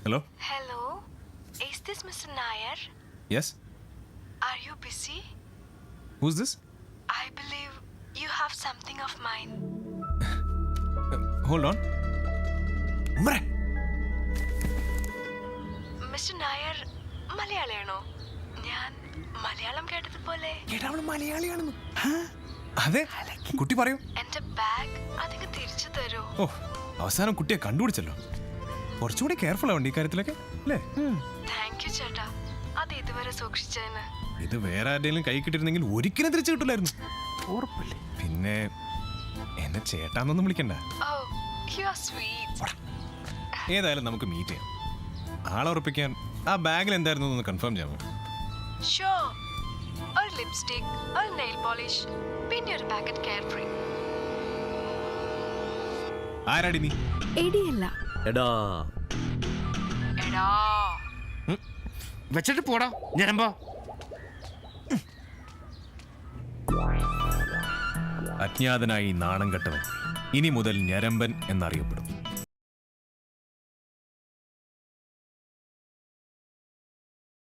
Hello? Hello, is this Mr. Nair? Yes? Are you busy? Who's this? I believe you have something of mine. Hold on. ഉമ്മറേ. Mr. Nair, മലയാളിയാണോ? ഞാൻ മലയാളം കേട്ടതുപോലെ. കേട്ടാ അവള് മലയാളിയാണെന്ന്. അതെ, കുട്ടി പറയൂ. എന്റെ bag അതിന് തിരിച്ചു തരൂ. ഓ, അവസാനം കുട്ടിയെ കണ്ടുപിടിച്ചല്ലോ. കുറച്ചുകൂടി കെയർഫുൾ ആവണ്ട ഈ കാര്യത്തിലൊക്കെ അല്ലേ? താങ്ക് യു ചേട്ടാ, അത് ഇതുവരെ സൂക്ഷിച്ചതിന്. ഇത് വേറെ ആരുടെയും കൈ കിട്ടിയിരുന്നെങ്കിൽ ഒരിക്കലും തിരിച്ചു കിട്ടില്ലായിരുന്നു. ഉറപ്പല്ലേ? പിന്നെ എന്നെ ചേട്ടാന്നൊന്നും വിളിക്കണ്ട. ഓ, യു ആർ സ്വീറ്റ്. ഏതായാലും നമുക്ക് മീറ്റ് ചെയ്യാം. ആളെ ഉറപ്പിക്കാൻ ആ ബാഗിൽ എന്തായിരുന്നു എന്ന് കൺഫേം ചെയ്യാൻ പറ്റും. ഷുവർ. ഒരു ലിപ്സ്റ്റിക്, ഒരു നെയിൽ പോളിഷ്, പിന്നെ ഒരു പാക്കറ്റ് കെയർ ഫ്രീ. ആരാടി നീ? എടിയല്ല. എടാ എടാ വെച്ചിട്ട് പോടാ ഞരമ്പോ. അജ്ഞാതനായി നാണം കെട്ടവൻ ഇനി മുതൽ ഞരമ്പൻ എന്നറിയപ്പെടും.